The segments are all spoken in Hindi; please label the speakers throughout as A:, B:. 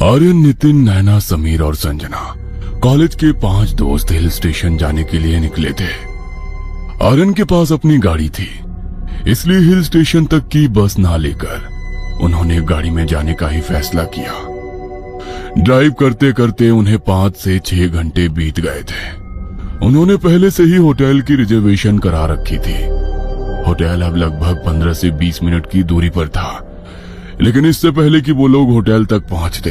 A: आर्यन, नितिन, नैना, समीर और संजना कॉलेज के 5 दोस्त हिल स्टेशन जाने के लिए निकले थे। आर्यन के पास अपनी गाड़ी थी, इसलिए हिल स्टेशन तक की बस ना लेकर उन्होंने गाड़ी में जाने का ही फैसला किया। ड्राइव करते करते उन्हें 5 से 6 घंटे बीत गए थे। उन्होंने पहले से ही होटल की रिजर्वेशन करा रखी थी। होटल अब लगभग 15 से 20 मिनट की दूरी पर था, लेकिन इससे पहले कि वो लोग होटल तक पहुंचते,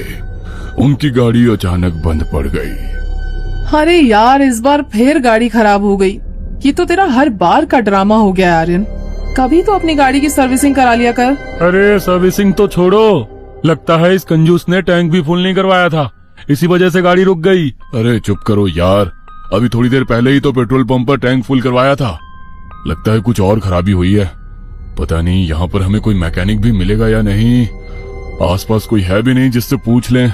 A: उनकी गाड़ी अचानक बंद पड़ गई।
B: अरे यार, इस बार फिर गाड़ी खराब हो गई। ये तो तेरा हर बार का ड्रामा हो गया आर्यन। कभी तो अपनी गाड़ी की सर्विसिंग करा लिया कर।
C: अरे सर्विसिंग तो छोड़ो, लगता है इस कंजूस ने टैंक भी फुल नहीं करवाया था, इसी वजह से गाड़ी रुक गई।
A: अरे चुप करो यार, अभी थोड़ी देर पहले ही तो पेट्रोल पंप पर टैंक फुल करवाया था। लगता है कुछ और खराबी हुई है। पता नहीं यहाँ पर हमें कोई मैकेनिक भी मिलेगा या नहीं। आसपास कोई है भी नहीं जिससे पूछ लें।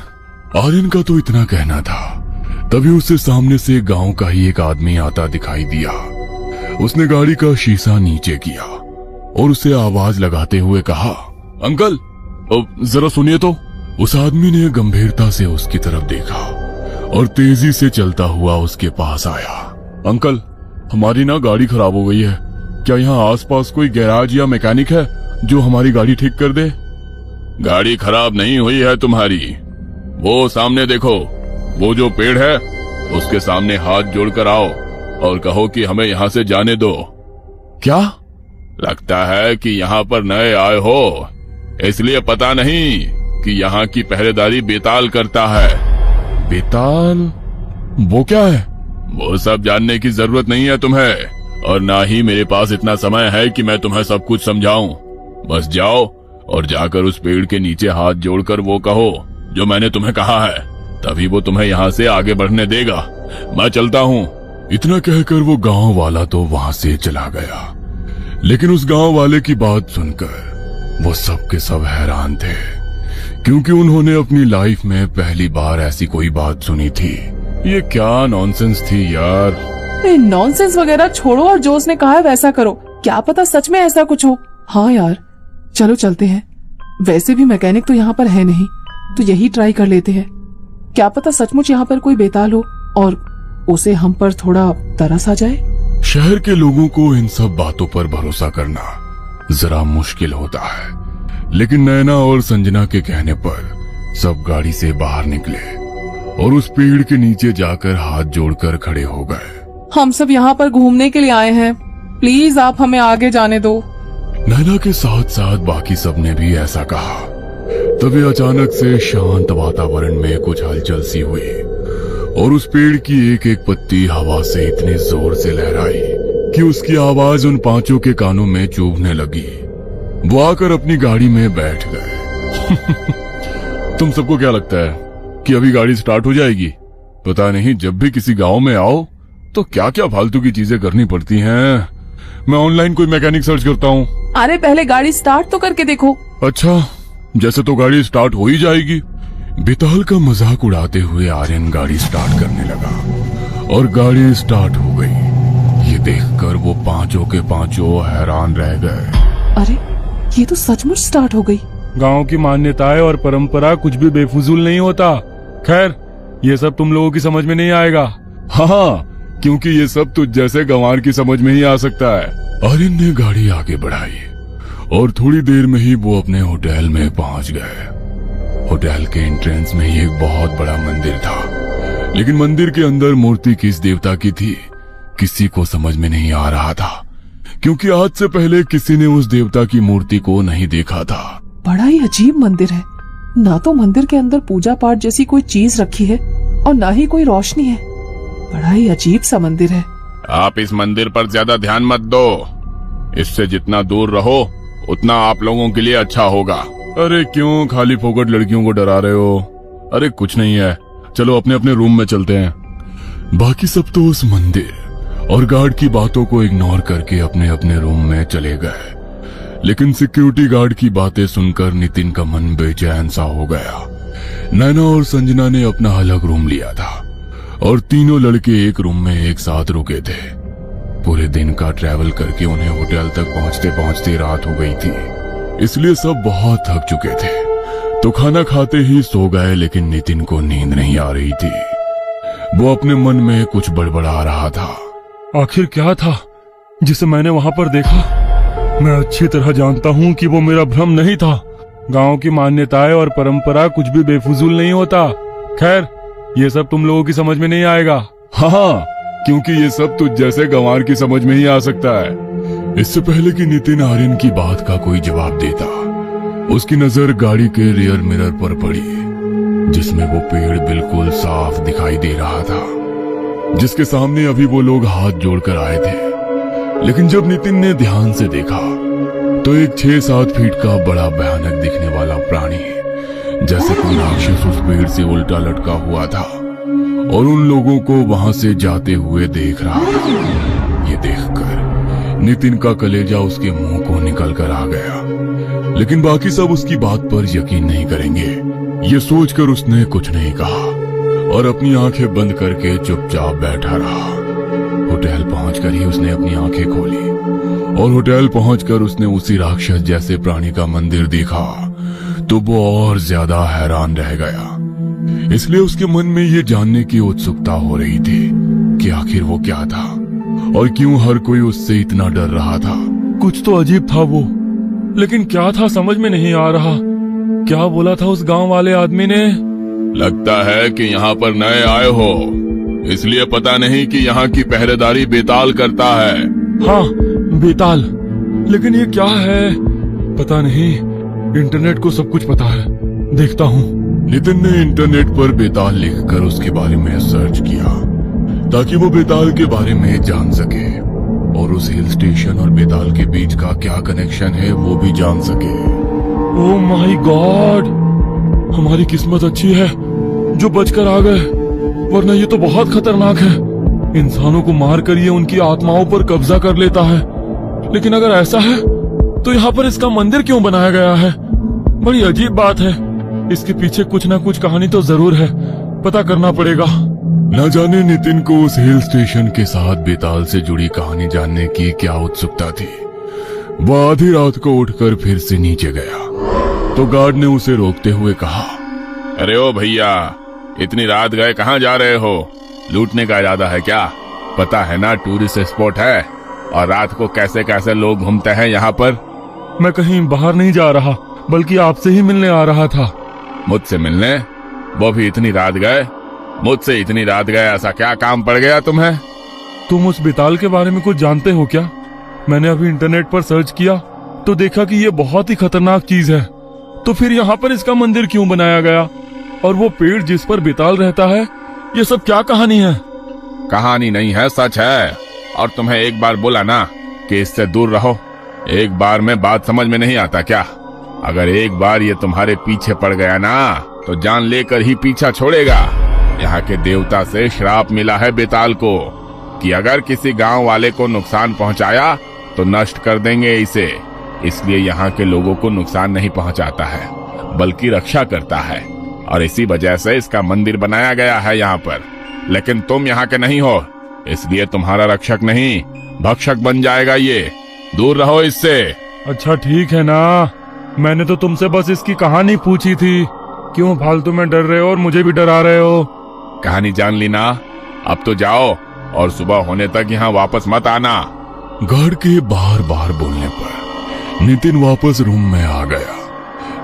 A: आर्यन का तो इतना कहना था, तभी उससे सामने से गांव का ही एक आदमी आता दिखाई दिया। उसने गाड़ी का शीशा नीचे किया और उसे आवाज लगाते हुए कहा, अंकल जरा सुनिए तो। उस आदमी ने गंभीरता से उसकी तरफ देखा और तेजी से चलता हुआ उसके पास आया। अंकल, हमारी ना गाड़ी खराब हो गई है, क्या यहाँ आसपास कोई गैराज या मैकेनिक है जो हमारी गाड़ी ठीक कर दे? गाड़ी खराब नहीं हुई है तुम्हारी, वो सामने देखो, वो जो पेड़ है उसके सामने हाथ जोड़कर आओ और कहो कि हमें यहाँ से जाने दो। क्या? लगता है कि यहाँ पर नए आए हो, इसलिए पता नहीं कि यहाँ की पहरेदारी बेताल करता है। बेताल? वो क्या है? वो सब जानने की जरूरत नहीं है तुम्हें, और ना ही मेरे पास इतना समय है कि मैं तुम्हें सब कुछ समझाऊं। बस जाओ और जाकर उस पेड़ के नीचे हाथ जोड़कर वो कहो जो मैंने तुम्हें कहा है, तभी वो तुम्हें यहाँ से आगे बढ़ने देगा। मैं चलता हूँ। इतना कहकर वो गांव वाला तो वहां से चला गया, लेकिन उस गांव वाले की बात सुनकर वो सब के सब हैरान थे, क्योंकि उन्होंने अपनी लाइफ में पहली बार ऐसी कोई बात सुनी थी। ये क्या नॉनसेंस थी यार।
B: नॉनसेंस वगैरह छोड़ो और जो उसने कहा है वैसा करो। क्या पता सच में ऐसा कुछ हो। हाँ यार, चलो चलते हैं। वैसे भी मैकेनिक तो यहाँ पर है नहीं, तो यही ट्राई कर लेते हैं। क्या पता सचमुच यहाँ पर कोई बेताल हो और उसे हम पर थोड़ा तरस आ जाए।
A: शहर के लोगों को इन सब बातों पर भरोसा करना जरा मुश्किल होता है, लेकिन नैना और संजना के कहने पर सब गाड़ी से बाहर निकले और उस पेड़ के नीचे जाकर हाथ जोड़कर खड़े हो गए।
B: हम सब यहाँ पर घूमने के लिए आए हैं, प्लीज आप हमें आगे जाने दो।
A: नैना के साथ साथ बाकी सब ने भी ऐसा कहा। तभी अचानक से शांत वातावरण में कुछ हलचल सी हुई और उस पेड़ की एक एक पत्ती हवा से इतनी जोर से लहराई कि उसकी आवाज उन 5 के कानों में चुभने लगी। वो आकर अपनी गाड़ी में बैठ गए। तुम सबको क्या लगता है कि अभी गाड़ी स्टार्ट हो जाएगी? पता नहीं, जब भी किसी गांव में आओ तो क्या क्या फालतू की चीजें करनी पड़ती हैं। मैं ऑनलाइन कोई मैकेनिक सर्च करता हूँ।
B: अरे पहले गाड़ी स्टार्ट तो करके देखो।
A: अच्छा, जैसे तो गाड़ी स्टार्ट हो ही जाएगी। बेताल का मजाक उड़ाते हुए आर्यन गाड़ी स्टार्ट करने लगा और गाड़ी स्टार्ट हो गई। ये देखकर वो 5 के 5 हैरान रह गए।
B: अरे ये तो सचमुच स्टार्ट हो गई।
C: गांव की मान्यताएं और परंपरा कुछ भी बेफजूल नहीं होता। खैर, ये सब तुम लोगों की समझ में नहीं आएगा।
A: हाँ, क्योंकि ये सब तुझ जैसे गंवार की समझ में ही आ सकता है। आर्यन ने गाड़ी आगे बढ़ाई और थोड़ी देर में ही वो अपने होटल में पहुंच गए। होटल के एंट्रेंस में ही एक बहुत बड़ा मंदिर था, लेकिन मंदिर के अंदर मूर्ति किस देवता की थी किसी को समझ में नहीं आ रहा था, क्योंकि आज से पहले किसी ने उस देवता की मूर्ति को नहीं देखा था।
B: बड़ा ही अजीब मंदिर है, ना तो मंदिर के अंदर पूजा पाठ जैसी कोई चीज रखी है और ना ही कोई रोशनी है। बड़ा ही अजीब सा मंदिर है।
A: आप इस मंदिर पर ज्यादा ध्यान मत दो, इससे जितना दूर रहो उतना आप लोगों के लिए अच्छा होगा। अरे क्यों खाली फोकट लड़कियों को डरा रहे हो? अरे कुछ नहीं है, चलो अपने अपने रूम में चलते हैं। बाकी सब तो उस मंदिर और गार्ड की बातों को इग्नोर करके अपने अपने रूम में चले गए, लेकिन सिक्योरिटी गार्ड की बातें सुनकर नितिन का मन बेचैन सा हो गया। नैना और संजना ने अपना अलग रूम लिया था और तीनों लड़के एक रूम में एक साथ रुके थे। पूरे दिन का ट्रैवल करके उन्हें होटल तक पहुंचते पहुंचते रात हो गई थी, इसलिए सब बहुत थक चुके थे। तो खाना खाते ही सो गए, लेकिन नितिन को नींद नहीं आ रही थी। वो अपने मन में कुछ बड़बड़ा रहा था।
C: आखिर क्या था जिसे मैंने वहां पर देखा? मैं अच्छी तरह जानता हूँ कि वो मेरा भ्रम नहीं था। गांव की मान्यताएं और परंपरा कुछ भी बेफजूल नहीं होता। खैर, ये सब तुम लोगों की समझ में नहीं आएगा।
A: हाँ, क्योंकि ये सब तुझ जैसे गंवार की समझ में ही आ सकता है। इससे पहले कि नितिन आर्यन की बात का कोई जवाब देता, उसकी नजर गाड़ी के रियर मिरर पर पड़ी, जिसमें वो पेड़ बिल्कुल साफ दिखाई दे रहा था, जिसके सामने अभी वो लोग हाथ जोड़कर आए थे। लेकिन जब नितिन ने ध्यान से देखा तो एक 6-7 फीट का बड़ा भयानक दिखने वाला प्राणी, जैसे कोई राक्षस, उस पेड़ से उल्टा लटका हुआ था और उन लोगों को वहां से जाते हुए देख रहा था। ये देखकर नितिन का कलेजा उसके मुंह को निकल कर आ गया। लेकिन बाकी सब उसकी बात पर यकीन नहीं करेंगे, ये सोचकर उसने कुछ नहीं कहा और अपनी आंखें बंद करके चुपचाप बैठा रहा। होटल पहुंचकर ही उसने अपनी आंखें खोली और होटल पहुंचकर उसने उसी राक्षस जैसे प्राणी का मंदिर देखा तो वो और ज्यादा हैरान रह गया। इसलिए उसके मन में ये जानने की उत्सुकता हो रही थी कि आखिर वो क्या था और क्यों हर कोई उससे इतना डर रहा था।
C: कुछ तो अजीब था वो, लेकिन क्या था समझ में नहीं आ रहा। क्या बोला था उस गांव वाले आदमी ने?
A: लगता है कि यहाँ पर नए आए हो, इसलिए पता नहीं कि यहाँ की पहरेदारी बेताल करता है।
C: हाँ, बेताल। लेकिन ये क्या है? पता नहीं। इंटरनेट को सब कुछ पता है, देखता हूँ।
A: नितिन ने इंटरनेट पर बेताल लिखकर उसके बारे में सर्च किया ताकि वो बेताल के बारे में जान सके और उस हिल स्टेशन और बेताल के बीच का क्या कनेक्शन है वो भी जान सके।
C: ओह माय गॉड, हमारी किस्मत अच्छी है जो बचकर आ गए, वरना ये तो बहुत खतरनाक है। इंसानों को मारकर ये उनकी आत्माओं पर कब्जा कर लेता है। लेकिन अगर ऐसा है तो यहाँ पर इसका मंदिर क्यों बनाया गया है? बड़ी अजीब बात है। इसके पीछे कुछ ना कुछ कहानी तो जरूर है, पता करना पड़ेगा।
A: न जाने नितिन को उस हिल स्टेशन के साथ बेताल से जुड़ी कहानी जानने की क्या उत्सुकता थी। वह आधी रात को उठकर फिर से नीचे गया तो गार्ड ने उसे रोकते हुए कहा, अरे ओ भैया, इतनी रात गए कहाँ जा रहे हो? लूटने का इरादा है क्या? पता है ना टूरिस्ट स्पॉट है और रात को कैसे कैसे लोग घूमते हैं यहाँ पर।
C: मैं कहीं बाहर नहीं जा रहा, बल्कि आपसे ही मिलने आ रहा था।
A: मुझसे मिलने? वो भी इतनी रात गए? मुझसे इतनी रात गए, ऐसा क्या काम पड़ गया तुम्हें?
C: तुम उस बेताल के बारे में कुछ जानते हो क्या? मैंने अभी इंटरनेट पर सर्च किया तो देखा कि ये बहुत ही खतरनाक चीज है। तो फिर यहाँ पर इसका मंदिर क्यों बनाया गया? और वो पेड़ जिस पर बेताल रहता है, ये सब क्या कहानी है?
A: कहानी नहीं है, सच है। और तुम्हें एक बार बोला ना कि इससे दूर रहो। एक बार में बात समझ में नहीं आता क्या? अगर एक बार ये तुम्हारे पीछे पड़ गया ना तो जान लेकर ही पीछा छोड़ेगा। यहाँ के देवता से श्राप मिला है बेताल को कि अगर किसी गांव वाले को नुकसान पहुंचाया तो नष्ट कर देंगे इसे। इसलिए यहाँ के लोगों को नुकसान नहीं पहुंचाता है, बल्कि रक्षा करता है। और इसी वजह से इसका मंदिर बनाया गया है यहाँ पर। लेकिन तुम यहाँ के नहीं हो, इसलिए तुम्हारा रक्षक नहीं भक्षक बन जाएगा ये। दूर रहो इससे।
C: अच्छा ठीक है ना, मैंने तो तुमसे बस इसकी कहानी पूछी थी। क्यों फालतू में डर रहे हो और मुझे भी डरा रहे हो?
A: कहानी जान ली ना, अब तो जाओ और सुबह होने तक यहाँ वापस मत आना। गार्ड के बार बार बोलने पर नितिन वापस रूम में आ गया।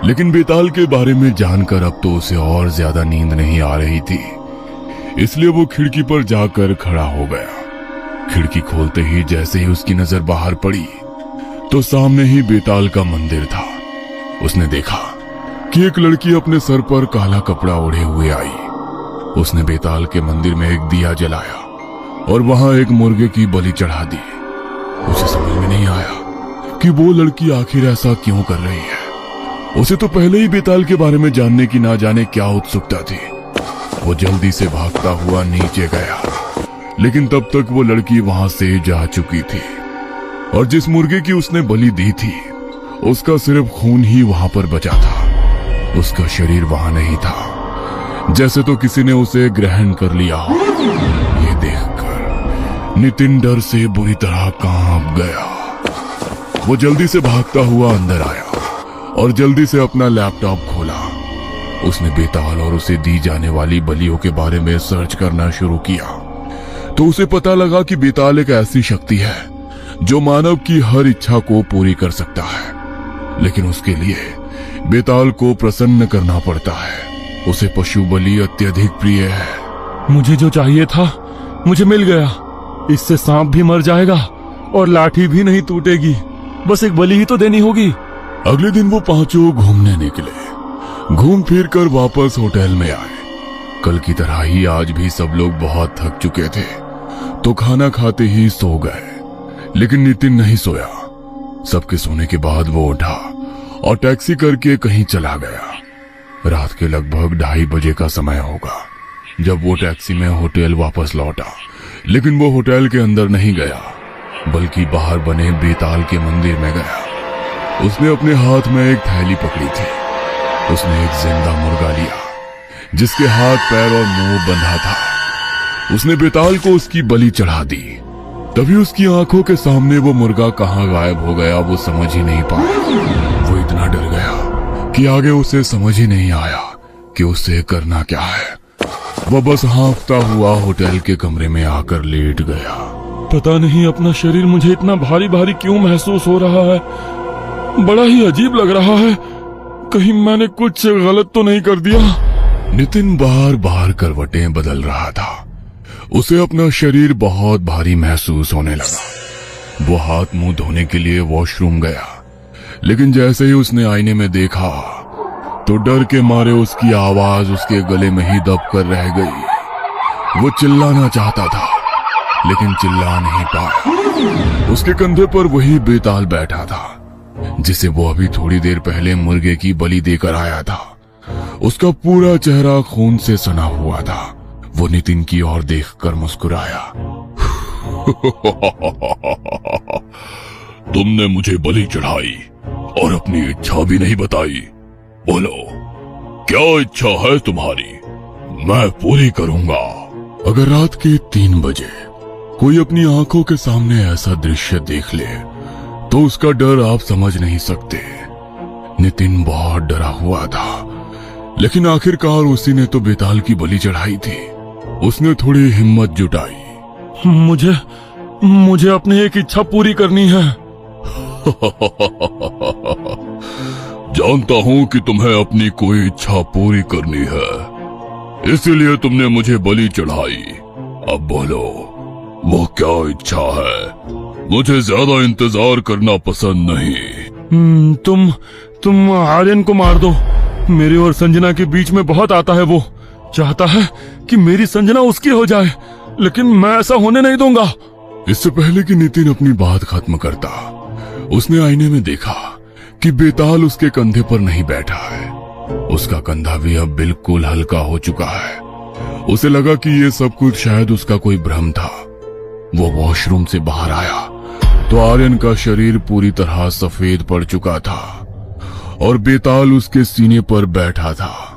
A: लेकिन बेताल के बारे में जानकर अब तो उसे और ज्यादा नींद नहीं आ रही थी, इसलिए वो खिड़की पर जाकर खड़ा हो गया। खिड़की खोलते ही जैसे ही उसकी नजर बाहर पड़ी तो सामने ही बेताल का मंदिर था। उसने देखा कि एक लड़की अपने सर पर काला कपड़ा ओढ़े हुए आई। उसने बेताल के मंदिर में एक दिया जलाया और वहां एक मुर्गे की बलि चढ़ा दी। उसे समझ में नहीं आया कि वो लड़की आखिर ऐसा क्यों कर रही है। उसे तो पहले ही बेताल के बारे में जानने की ना जाने क्या उत्सुकता थी। वो जल्दी से भागता हुआ नीचे गया, लेकिन तब तक वो लड़की वहां से जा चुकी थी और जिस मुर्गे की उसने बलि दी थी उसका सिर्फ खून ही वहां पर बचा था। उसका शरीर वहां नहीं था, जैसे तो किसी ने उसे ग्रहण कर लिया हो। ये देखकर नितिन डर से बुरी तरह कांप गया। वो जल्दी से भागता हुआ अंदर आया और जल्दी से अपना लैपटॉप खोला उसने बेताल और उसे दी जाने वाली बलियों के बारे में सर्च करना शुरू किया तो उसे पता लगा कि बेताल एक ऐसी शक्ति है जो मानव की हर इच्छा को पूरी कर सकता है, लेकिन उसके लिए बेताल को प्रसन्न करना पड़ता है। उसे पशु बलि अत्यधिक प्रिय है।
C: मुझे जो चाहिए था मुझे मिल गया। इससे सांप भी मर जाएगा और लाठी भी नहीं टूटेगी। बस एक बलि ही तो देनी होगी।
A: अगले दिन वो पांचों घूमने निकले। घूम फिर कर वापस होटल में आए। कल की तरह ही आज भी सब लोग बहुत थक चुके थे तो खाना खाते ही सो गए, लेकिन नितिन नहीं सोया। सबके सोने के बाद वो उठा और टैक्सी करके कहीं चला गया। रात के लगभग 2:30 बजे का समय होगा जब वो टैक्सी में होटल वापस लौटा, लेकिन वो होटल के अंदर नहीं गया बल्कि बाहर बने बेताल के मंदिर में गया। उसने अपने हाथ में एक थैली पकड़ी थी। उसने एक जिंदा मुर्गा लिया जिसके हाथ पैर और मुंह बंधा था। उसने बेताल को उसकी बलि चढ़ा दी। तभी उसकी आंखों के सामने वो मुर्गा कहां गायब हो गया वो समझ ही नहीं पाया। वो इतना डर गया कि आगे उसे समझ ही नहीं आया कि उसे करना क्या है। वो बस हाँफता हुआ होटल के कमरे में आकर लेट गया।
C: पता नहीं अपना शरीर मुझे इतना भारी भारी क्यों महसूस हो रहा है। बड़ा ही अजीब लग रहा है। कहीं मैंने कुछ गलत तो नहीं कर दिया।
A: नितिन बार बार करवटें बदल रहा था। उसे अपना शरीर बहुत भारी महसूस होने लगा। वो हाथ मुंह धोने के लिए वॉशरूम गया, लेकिन जैसे ही उसने आईने में देखा तो डर के मारे उसकी आवाज उसके गले में ही दब कर रह गई। वो चिल्लाना चाहता था लेकिन चिल्ला नहीं पाया। उसके कंधे पर वही बेताल बैठा था जिसे वो अभी थोड़ी देर पहले मुर्गे की बलि देकर आया था। उसका पूरा चेहरा खून से सना हुआ था। वो नितिन की ओर देखकर मुस्कुराया। तुमने मुझे बलि चढ़ाई और अपनी इच्छा भी नहीं बताई। बोलो क्या इच्छा है तुम्हारी, मैं पूरी करूंगा। अगर रात के 3 बजे कोई अपनी आंखों के सामने ऐसा दृश्य देख ले तो उसका डर आप समझ नहीं सकते। नितिन बहुत डरा हुआ था, लेकिन आखिरकार उसी ने तो बेताल की बलि चढ़ाई थी। उसने थोड़ी हिम्मत जुटाई।
C: मुझे अपनी एक इच्छा पूरी करनी है।
A: जानता हूं कि तुम्हें अपनी कोई इच्छा पूरी करनी है, इसीलिए तुमने मुझे बलि चढ़ाई। अब बोलो वो क्या इच्छा है। मुझे ज्यादा इंतजार करना पसंद नहीं।
C: तुम आर्यन को मार दो। मेरे और संजना के बीच में बहुत आता है। वो चाहता है कि मेरी संजना उसकी हो जाए, लेकिन मैं ऐसा होने नहीं दूंगा।
A: इससे पहले कि नितिन अपनी बात खत्म करता, उसने आईने में देखा कि बेताल उसके कंधे पर नहीं बैठा है। उसका कंधा भी अब बिल्कुल हल्का हो चुका है। उसे लगा कि ये सब कुछ शायद उसका कोई भ्रम था। वो वॉशरूम से बाहर आया तो आर्यन का शरीर पूरी तरह सफेद पड़ चुका था और बेताल उसके सीने पर बैठा था।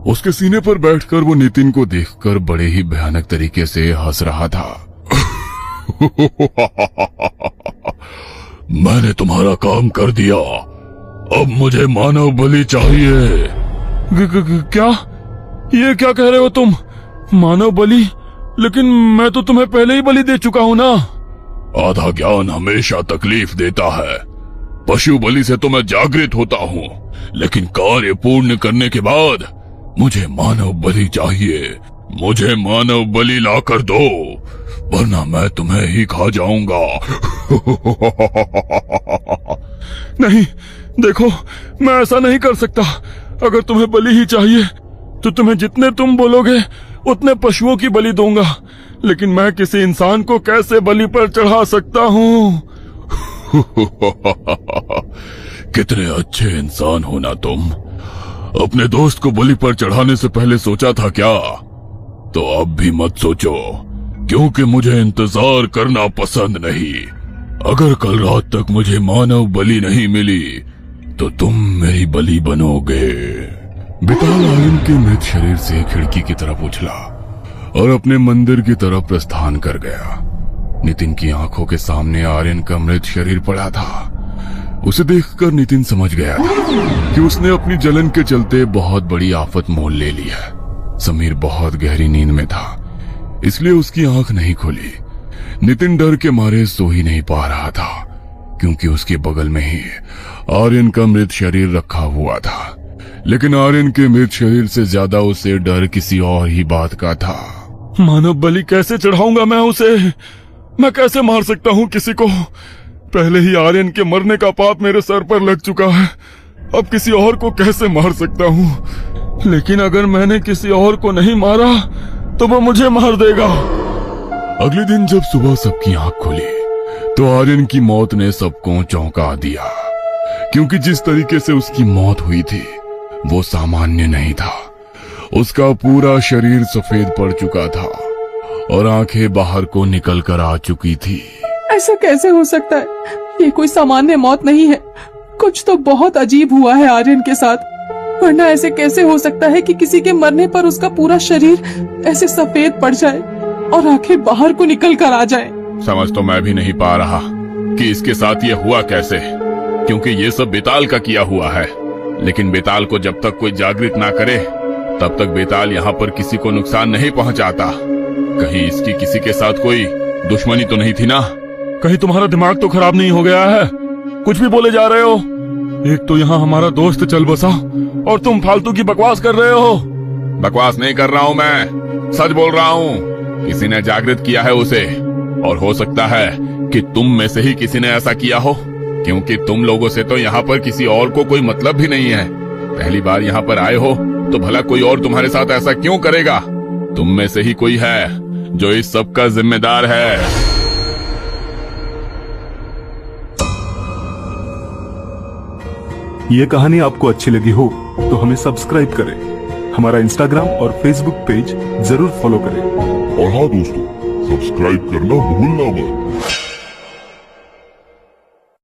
A: उसके सीने पर बैठकर वो नितिन को देखकर बड़े ही भयानक तरीके से हंस रहा था। मैंने तुम्हारा काम कर दिया, अब मुझे मानव बलि चाहिए।
C: क्या? ये क्या कह रहे हो तुम? मानव बलि? लेकिन मैं तो तुम्हें पहले ही बलि दे चुका हूं ना।
A: आधा ज्ञान हमेशा तकलीफ देता है। पशु बलि से तो मैं जागृत होता हूँ, लेकिन कार्य पूर्ण करने के बाद मुझे मानव बलि चाहिए। मुझे मानव बलि लाकर दो, वरना मैं तुम्हें ही खा जाऊंगा।
C: नहीं, देखो मैं ऐसा नहीं कर सकता। अगर तुम्हें बलि ही चाहिए तो तुम्हें जितने तुम बोलोगे उतने पशुओं की बलि दूंगा, लेकिन मैं किसी इंसान को कैसे बलि पर चढ़ा सकता हूँ?
A: कितने अच्छे इंसान हो ना तुम। अपने दोस्त को बलि पर चढ़ाने से पहले सोचा था क्या? तो अब भी मत सोचो, क्योंकि मुझे इंतजार करना पसंद नहीं। अगर कल रात तक मुझे मानव बलि नहीं मिली तो तुम मेरी बलि बनोगे। बेताल आर्यन के मृत शरीर से खिड़की की तरफ उछला और अपने मंदिर की तरफ प्रस्थान कर गया। नितिन की आंखों के सामने आर्यन का मृत शरीर पड़ा था। उसे देखकर नितिन समझ गया था कि उसने अपनी जलन के चलते बहुत बड़ी आफत मोल ले ली है। समीर बहुत गहरी नींद में था, इसलिए उसकी आंख नहीं खुली। नितिन डर के मारे सो ही नहीं पा रहा था, क्योंकि उसके बगल में ही आर्यन का मृत शरीर रखा हुआ था। लेकिन आर्यन के मृत शरीर से ज्यादा उसे डर किसी और ही बात का था।
C: मानव बलि कैसे चढ़ाऊंगा मैं उसे? मैं कैसे मार सकता हूँ किसी को? पहले ही आर्यन के मरने का पाप मेरे सर पर लग चुका है, अब किसी और को कैसे मार सकता हूँ? लेकिन अगर मैंने किसी और को नहीं मारा तो वो मुझे मार देगा।
A: अगले दिन जब सुबह सबकी आंख खुली तो आर्यन की मौत ने सबको चौंका दिया, क्योंकि जिस तरीके से उसकी मौत हुई थी वो सामान्य नहीं था। उसका पूरा शरीर सफेद पड़ चुका था और आंखें बाहर को निकल कर आ चुकी थी।
B: ऐसा कैसे हो सकता है? ये कोई सामान्य मौत नहीं है, कुछ तो बहुत अजीब हुआ है आर्यन के साथ। वरना ऐसे कैसे हो सकता है कि किसी के मरने पर उसका पूरा शरीर ऐसे सफेद पड़ जाए और आंखें बाहर को निकल कर आ जाए।
A: समझ तो मैं भी नहीं पा रहा कि इसके साथ ये हुआ कैसे, क्योंकि ये सब बेताल का किया हुआ है। लेकिन बेताल को जब तक कोई जागृत ना करे तब तक बेताल यहाँ पर किसी को नुकसान नहीं पहुँचाता। कहीं इसकी किसी के साथ कोई दुश्मनी तो नहीं थी ना?
C: कहीं तुम्हारा दिमाग तो खराब नहीं हो गया है? कुछ भी बोले जा रहे हो। एक तो यहाँ हमारा दोस्त चल बसा और तुम फालतू की बकवास कर रहे हो।
A: बकवास नहीं कर रहा हूँ, मैं सच बोल रहा हूँ। किसी ने जागृत किया है उसे, और हो सकता है कि तुम में से ही किसी ने ऐसा किया हो, क्योंकि तुम लोगों से तो यहाँ पर किसी और को कोई मतलब भी नहीं है। पहली बार यहाँ पर आए हो तो भला कोई और तुम्हारे साथ ऐसा क्यों करेगा? तुम में से ही कोई है जो इस सब का जिम्मेदार है।
D: ये कहानी आपको अच्छी लगी हो तो हमें सब्सक्राइब करें, हमारा इंस्टाग्राम और फेसबुक पेज जरूर फॉलो करें।
E: और हाँ दोस्तों, सब्सक्राइब करना भूलना मत।